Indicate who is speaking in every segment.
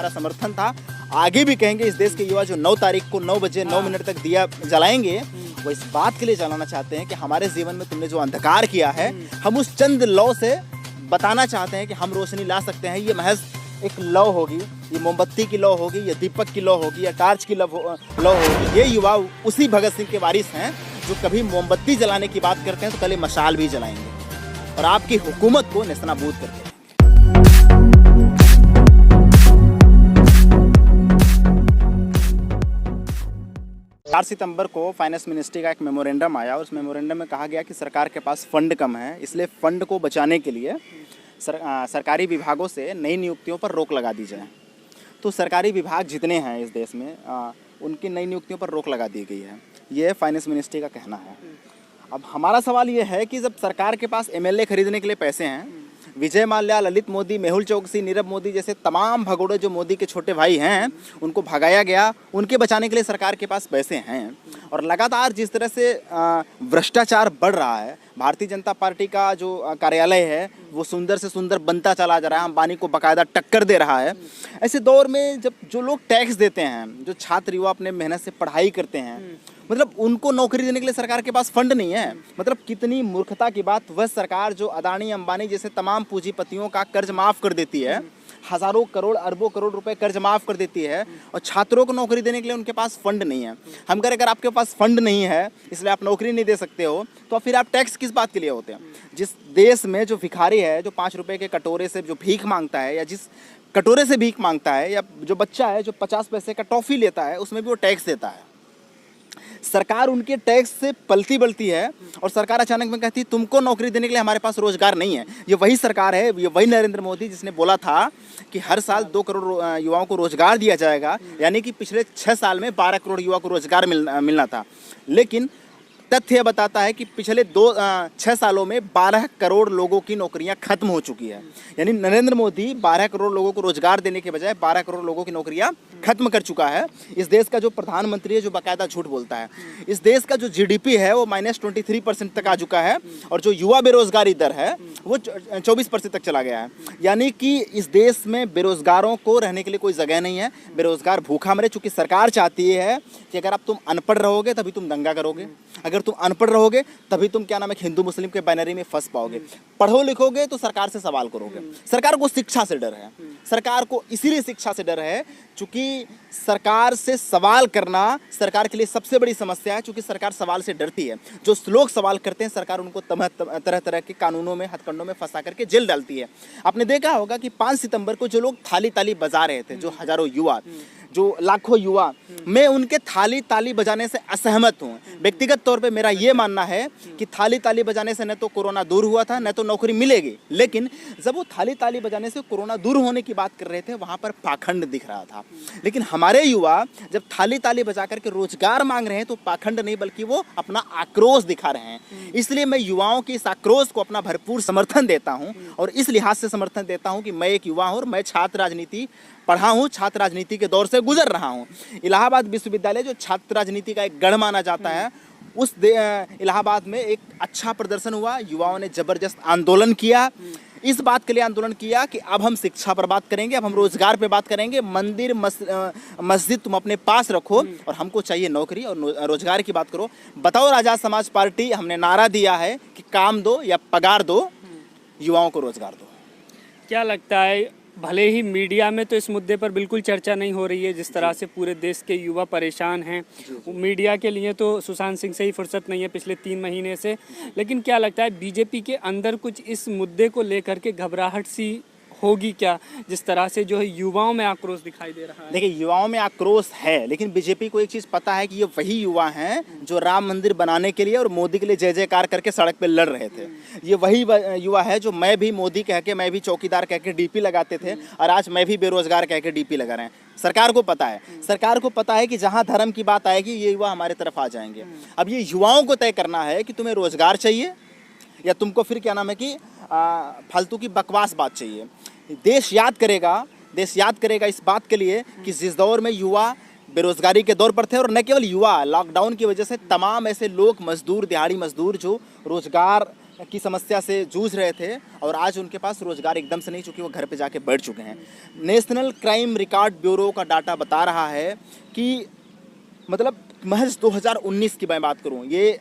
Speaker 1: हमारा समर्थन था, आगे भी कहेंगे। इस देश के युवा जो 9 तारीख को 9 बजे 9 मिनट तक दिया जलाएंगे, वो इस बात के लिए जलाना चाहते हैं कि हमारे जीवन में तुमने जो अंधकार किया है, हम उस चंद लौ से बताना चाहते हैं कि हम रोशनी ला सकते हैं। ये महज एक लौ होगी, ये मोमबत्ती की लौ होगी, या दीपक की लौ होगी, या टार्च की लौ होगी। ये युवा उसी भगत सिंह के वारिस हैं जो कभी मोमबत्ती जलाने की बात करते हैं तो कल मशाल भी जलाएंगे और आपकी हुकूमत को नेस्तनाबूद करके। 4 सितंबर को फाइनेंस मिनिस्ट्री का एक मेमोरेंडम आया और उस मेमोरेंडम में कहा गया कि सरकार के पास फंड कम है, इसलिए फंड को बचाने के लिए सरकारी विभागों से नई नियुक्तियों पर रोक लगा दी जाए। तो सरकारी विभाग जितने हैं इस देश में उनकी नई नियुक्तियों पर रोक लगा दी गई है, ये फाइनेंस मिनिस्ट्री का कहना है। अब हमारा सवाल ये है कि जब सरकार के पास एमएलए खरीदने के लिए पैसे हैं, विजय माल्या, ललित मोदी, मेहुल चौकसी, नीरव मोदी जैसे तमाम भगोड़े जो मोदी के छोटे भाई हैं उनको भगाया गया, उनके बचाने के लिए सरकार के पास पैसे हैं। और लगातार जिस तरह से भ्रष्टाचार बढ़ रहा है, भारतीय जनता पार्टी का जो कार्यालय है वो सुंदर से सुंदर बनता चला जा रहा है, अंबानी को बाकायदा टक्कर दे रहा है। ऐसे दौर में जब जो लोग टैक्स देते हैं, जो छात्र युवा अपने मेहनत से पढ़ाई करते हैं, मतलब उनको नौकरी देने के लिए सरकार के पास फंड नहीं है। मतलब कितनी मूर्खता की बात, वह सरकार जो अदानी अंबानी जैसे तमाम पूंजीपतियों का कर्ज माफ़ कर देती है, हज़ारों करोड़ अरबों करोड़ रुपए कर्ज माफ़ कर देती है, और छात्रों को नौकरी देने के लिए उनके पास फंड नहीं है। हम कहें अगर आपके पास फंड नहीं है इसलिए आप नौकरी नहीं दे सकते हो, तो फिर आप टैक्स किस बात के लिए होते हैं? जिस देश में जो भिखारी है, जो 5 रुपए के कटोरे से जो भीख मांगता है, या जिस कटोरे से भीख मांगता है, या जो बच्चा है जो 50 पैसे का टॉफ़ी लेता है, उसमें भी वो टैक्स देता है। सरकार उनके टैक्स से पलती बलती है और सरकार अचानक में कहती है तुमको नौकरी देने के लिए हमारे पास रोजगार नहीं है। ये वही सरकार है, ये वही नरेंद्र मोदी जिसने बोला था कि हर साल 2 करोड़ युवाओं को रोजगार दिया जाएगा, यानी कि पिछले 6 साल में 12 करोड़ युवा को रोजगार मिलना था। लेकिन तथ्य बताता है कि पिछले 6 सालों में 12 करोड़ लोगों की नौकरियां खत्म हो चुकी है। यानी नरेंद्र मोदी 12 करोड़ लोगों को रोजगार देने के बजाय 12 करोड़ लोगों की नौकरियां खत्म कर चुका है। इस देश का जो प्रधानमंत्री है जो बाकायदा झूठ बोलता है। इस देश का जो जीडीपी है वो -23% तक आ चुका है, और जो युवा बेरोजगारी दर है वो 24% तक चला गया है। यानी कि इस देश में बेरोजगारों को रहने के लिए कोई जगह नहीं है, बेरोजगार भूखा मरे। चूँकि सरकार चाहती है कि अगर आप तुम अनपढ़ रहोगे तभी तुम दंगा करोगे, अगर तुम अनपढ़ रहोगे तभी तुम क्या नाम है हिंदू मुस्लिम के बैनरी में फंस पाओगे, पढ़ो लिखोगे तो सरकार से सवाल करोगे। सरकार को शिक्षा से डर है, सरकार को इसीलिए शिक्षा से डर है क्योंकि सरकार से सवाल करना सरकार के लिए सबसे बड़ी समस्या है। क्योंकि सरकार सवाल से डरती है, जो लोग सवाल करते हैं सरकार उनको तरह तरह के कानूनों में, हथकंडों में फंसा करके जेल डालती है। आपने देखा होगा कि 5 सितंबर को जो लोग थाली ताली बजा रहे थे, जो हजारों युवा, जो लाखों युवा, मैं उनके थाली ताली बजाने से असहमत हूँ। व्यक्तिगत तौर पे मेरा ये मानना है कि थाली ताली बजाने से न तो कोरोना दूर हुआ था, न तो नौकरी मिलेगी। लेकिन जब वो थाली ताली बजाने से कोरोना दूर होने की बात कर रहे थे, वहाँ पर पाखंड दिख रहा था। लेकिन हमारे युवा जब थाली ताली बजा करके रोजगार मांग रहे हैं तो पाखंड नहीं बल्कि वो अपना आक्रोश दिखा रहे हैं। इसलिए मैं युवाओं के इस आक्रोश को अपना भरपूर समर्थन देता हूँ, और इस लिहाज से समर्थन देता हूँ कि मैं एक युवा हूँ और मैं छात्र राजनीति पढ़ा हूँ, छात्र राजनीति के दौर से गुजर रहा हूँ। इलाहाबाद विश्वविद्यालय जो छात्र राजनीति का एक गढ़ माना जाता है, उस इलाहाबाद में एक अच्छा प्रदर्शन हुआ, युवाओं ने जबरदस्त आंदोलन किया। इस बात के लिए आंदोलन किया कि अब हम शिक्षा पर बात करेंगे, अब हम रोजगार पे बात करेंगे, मंदिर मस्जिद तुम अपने पास रखो और हमको चाहिए नौकरी और रोजगार की बात करो। बताओ आजाद समाज पार्टी, हमने नारा दिया है कि काम दो या पगार दो, युवाओं को रोजगार दो।
Speaker 2: क्या लगता है, भले ही मीडिया में तो इस मुद्दे पर बिल्कुल चर्चा नहीं हो रही है, जिस तरह से पूरे देश के युवा परेशान हैं, मीडिया के लिए तो सुशांत सिंह से ही फुर्सत नहीं है पिछले 3 महीने से, लेकिन क्या लगता है बीजेपी के अंदर कुछ इस मुद्दे को लेकर के घबराहट सी होगी क्या, जिस तरह से जो है युवाओं में आक्रोश दिखाई दे रहा है?
Speaker 1: देखिए, युवाओं में आक्रोश है, लेकिन बीजेपी को एक चीज़ पता है कि ये वही युवा हैं जो राम मंदिर बनाने के लिए और मोदी के लिए जय जयकार करके सड़क पे लड़ रहे थे। ये वही युवा है जो मैं भी मोदी कह के, मैं भी चौकीदार कह के डीपी लगाते थे, और आज मैं भी बेरोजगार कह के डीपी लगा रहे हैं। सरकार को पता है, सरकार को पता है कि जहाँ धर्म की बात आएगी ये युवा हमारे तरफ आ जाएंगे। अब ये युवाओं को तय करना है कि तुम्हें रोजगार चाहिए या तुमको फिर क्या नाम है कि फालतू की बकवास बात चाहिए। देश याद करेगा इस बात के लिए कि जिस दौर में युवा बेरोजगारी के दौर पर थे, और न केवल युवा, लॉकडाउन की वजह से तमाम ऐसे लोग, मजदूर, दिहाड़ी मजदूर जो रोजगार की समस्या से जूझ रहे थे और आज उनके पास रोजगार एकदम से नहीं, चूँकि वो घर पे जाके बैठ चुके हैं। नेशनल क्राइम रिकॉर्ड ब्यूरो का डाटा बता रहा है कि मतलब महज 2019 की मैं बात करूं, ये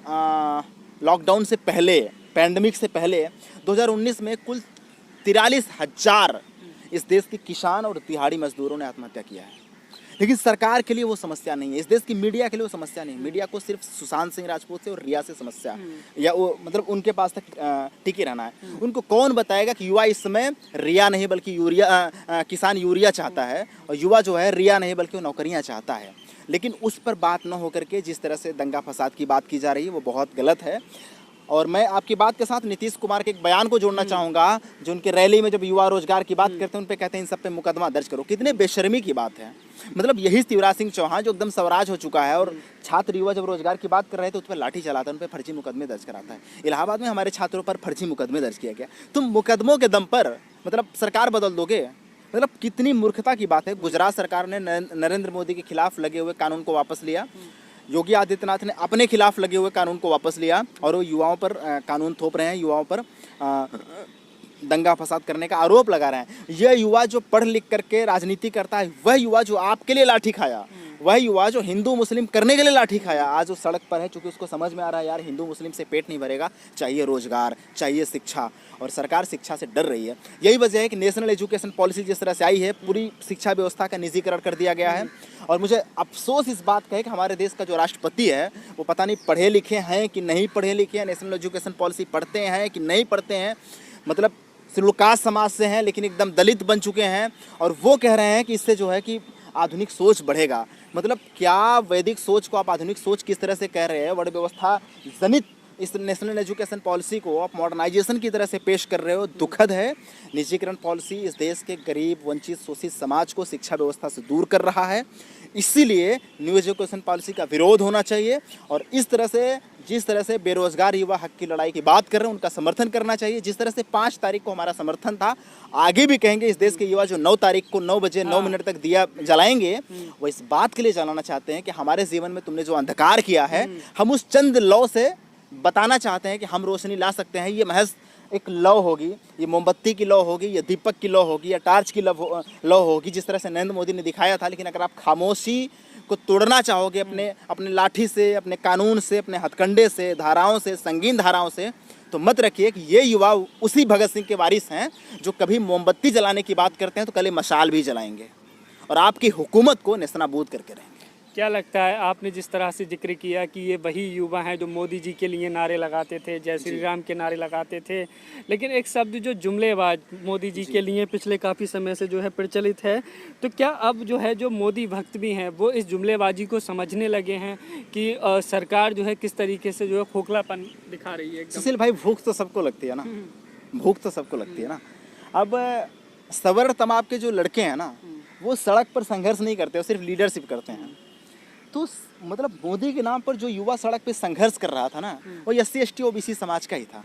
Speaker 1: लॉकडाउन से पहले, पैंडमिक से पहले 2019 में कुल 43,000 इस देश के किसान और दिहाड़ी मजदूरों ने आत्महत्या किया है। लेकिन सरकार के लिए वो समस्या नहीं है, इस देश की मीडिया के लिए वो समस्या नहीं है। मीडिया को सिर्फ सुशांत सिंह राजपूत से और रिया से समस्या या वो मतलब उनके पास तक टिके रहना है। उनको कौन बताएगा कि युवा इस समय रिया नहीं बल्कि किसान यूरिया चाहता है, और युवा जो है रिया नहीं बल्कि वो नौकरियाँ चाहता है। लेकिन उस पर बात न होकर के जिस तरह से दंगा फसाद की बात की जा रही है वो बहुत गलत है। और मैं आपकी बात के साथ नीतीश कुमार के एक बयान को जोड़ना चाहूँगा, जो उनके रैली में जब युवा रोजगार की बात करते हैं उन पे कहते हैं इन सब पे मुकदमा दर्ज करो। कितने बेशर्मी की बात है। मतलब यही शिवराज सिंह चौहान जो एकदम स्वराज हो चुका है और छात्र युवा जब रोजगार की बात कर रहे थे उस पर लाठी चलाता है, उन पर फर्जी मुकदमे दर्ज कराता है। इलाहाबाद में हमारे छात्रों पर फर्जी मुकदमे दर्ज किया गया। तुम मुकदमों के दम पर मतलब सरकार बदल दोगे, मतलब कितनी मूर्खता की बात है। गुजरात सरकार ने नरेंद्र मोदी के खिलाफ लगे हुए कानून को वापस लिया, योगी आदित्यनाथ ने अपने खिलाफ लगे हुए कानून को वापस लिया और वो युवाओं पर कानून थोप रहे हैं, युवाओं पर दंगा फसाद करने का आरोप लगा रहे हैं। यह युवा जो पढ़ लिख करके राजनीति करता है, वह युवा जो आपके लिए लाठी खाया, वह युवा जो हिंदू मुस्लिम करने के लिए लाठी खाया, आज उस सड़क पर है क्योंकि उसको समझ में आ रहा है यार हिंदू मुस्लिम से पेट नहीं भरेगा, चाहिए रोजगार, चाहिए शिक्षा, और सरकार शिक्षा से डर रही है। यही वजह है कि नेशनल एजुकेशन पॉलिसी जिस तरह से आई है, पूरी शिक्षा व्यवस्था का निजीकरण कर दिया गया है। और मुझे अफसोस इस बात का है कि हमारे देश का जो राष्ट्रपति है वो पता नहीं पढ़े लिखे हैं कि नहीं पढ़े लिखे हैं, नेशनल एजुकेशन पॉलिसी पढ़ते हैं कि नहीं पढ़ते हैं, मतलब सिलुकास समाज से हैं लेकिन एकदम दलित बन चुके हैं। और वो कह रहे हैं कि इससे जो है कि आधुनिक सोच बढ़ेगा। मतलब क्या वैदिक सोच को आप आधुनिक सोच किस तरह से कह रहे हैं? वर्ण व्यवस्था जनित इस नेशनल एजुकेशन पॉलिसी को आप मॉडर्नाइजेशन की तरह से पेश कर रहे हो, दुखद है। निजीकरण पॉलिसी इस देश के गरीब, वंचित, शोषित समाज को शिक्षा व्यवस्था से दूर कर रहा है। इसीलिए न्यू एजुकेशन पॉलिसी का विरोध होना चाहिए और इस तरह से जिस तरह से बेरोजगार युवा हक की लड़ाई की बात कर रहे हैं उनका समर्थन करना चाहिए। जिस तरह से 5 तारीख को हमारा समर्थन था, आगे भी कहेंगे इस देश के युवा जो 9 तारीख को 9 बजे 9 मिनट तक दिया जलाएंगे, वो इस बात के लिए जलाना चाहते हैं कि हमारे जीवन में तुमने जो अंधकार किया है, हम उस चंद लौ से बताना चाहते हैं कि हम रोशनी ला सकते हैं। ये महज एक लौ होगी, ये मोमबत्ती की लौ होगी, या दीपक की लौ होगी, या टार्च की लौ होगी, जिस तरह से नरेंद्र मोदी ने दिखाया था। लेकिन अगर आप खामोशी को तोड़ना चाहोगे अपने लाठी से, अपने कानून से, अपने हथकंडे से, धाराओं से, संगीन धाराओं से, तो मत रखिए कि ये युवा उसी भगत सिंह के वारिस हैं जो कभी मोमबत्ती जलाने की बात करते हैं तो कल ये मशाल भी जलाएंगे और आपकी हुकूमत को नेस्तनाबूद करके रहेंगे।
Speaker 2: क्या लगता है, आपने जिस तरह से जिक्र किया कि ये वही युवा हैं जो मोदी जी के लिए नारे लगाते थे, जय श्री राम के नारे लगाते थे, लेकिन एक शब्द जो जुमलेबाज मोदी जी के लिए पिछले काफ़ी समय से जो है प्रचलित है, तो क्या अब जो है जो मोदी भक्त भी हैं वो इस जुमलेबाजी को समझने लगे हैं कि सरकार जो है किस तरीके से जो है खोखलापन दिखा रही है?
Speaker 1: सुशील भाई, भूख तो सबको लगती है ना, भूख तो सबको लगती है ना। अब सवर्ण तमाम के जो लड़के हैं ना, वो सड़क पर संघर्ष नहीं करते, वो सिर्फ लीडरशिप करते हैं। तो मतलब मोदी के नाम पर जो युवा सड़क पे संघर्ष कर रहा था ना, वो SC ST OBC समाज का ही था।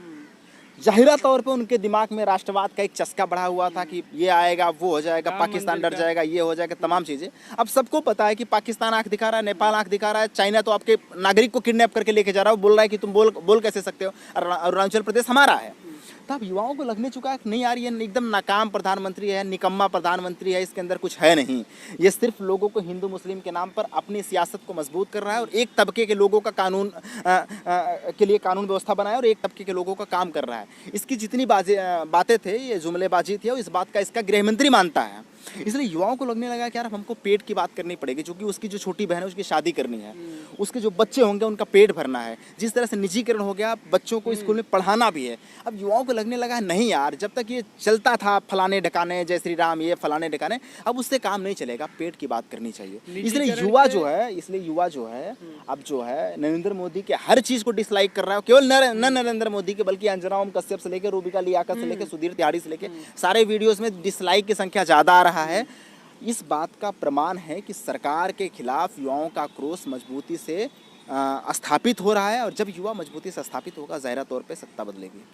Speaker 1: जाहिरा तौर पे उनके दिमाग में राष्ट्रवाद का एक चस्का बढ़ा हुआ था कि ये आएगा, वो हो जाएगा, पाकिस्तान डर जाएगा, ये हो जाएगा, तमाम चीज़ें। अब सबको पता है कि पाकिस्तान आंख दिखा रहा है, नेपाल आंख दिखा रहा है, चाइना तो आपके नागरिक को किडनैप करके लेके जा रहा है, बोल रहा है कि तुम बोल कैसे सकते हो, अरुणाचल प्रदेश हमारा है। तब युवाओं को लगने चुका है कि नहीं यार ये एकदम नाकाम प्रधानमंत्री है, निकम्मा प्रधानमंत्री है, इसके अंदर कुछ है नहीं। ये सिर्फ लोगों को हिंदू मुस्लिम के नाम पर अपनी सियासत को मजबूत कर रहा है और एक तबके के लोगों का कानून के लिए कानून व्यवस्था बनाया और एक तबके के लोगों का काम कर रहा है। इसकी जितनी बातें थे, ये जुमलेबाजी थी और इस बात का इसका गृहमंत्री मानता है। इसलिए युवाओं को लगने लगा कि यार हमको पेट की बात करनी पड़ेगी, क्योंकि उसकी जो छोटी बहन है उसकी शादी करनी है, उसके जो बच्चे होंगे उनका पेट भरना है। जिस तरह से निजीकरण हो गया, बच्चों को स्कूल में पढ़ाना भी है। अब युवाओं को लगने लगा नहीं यार, जब तक ये चलता था फलाने ढकाने, जय श्री राम, ये फलाने ढकाने, अब उससे काम नहीं चलेगा, पेट की बात करनी चाहिए। इसलिए युवा जो है अब जो है नरेंद्र मोदी के हर चीज को डिसलाइक कर रहा है। केवल न नरेंद्र मोदी के बल्कि अंजना ओम कश्यप से लेकर रूबिका लियाकत से लेकर सुधीर तिवारी से लेकर सारे वीडियोस में डिसलाइक की संख्या ज्यादा आ रहा है। इस बात का प्रमाण है कि सरकार के खिलाफ युवाओं का क्रोध मजबूती से स्थापित हो रहा है और जब युवा मजबूती से स्थापित होगा, ज़ाहिर तौर पे सत्ता बदलेगी।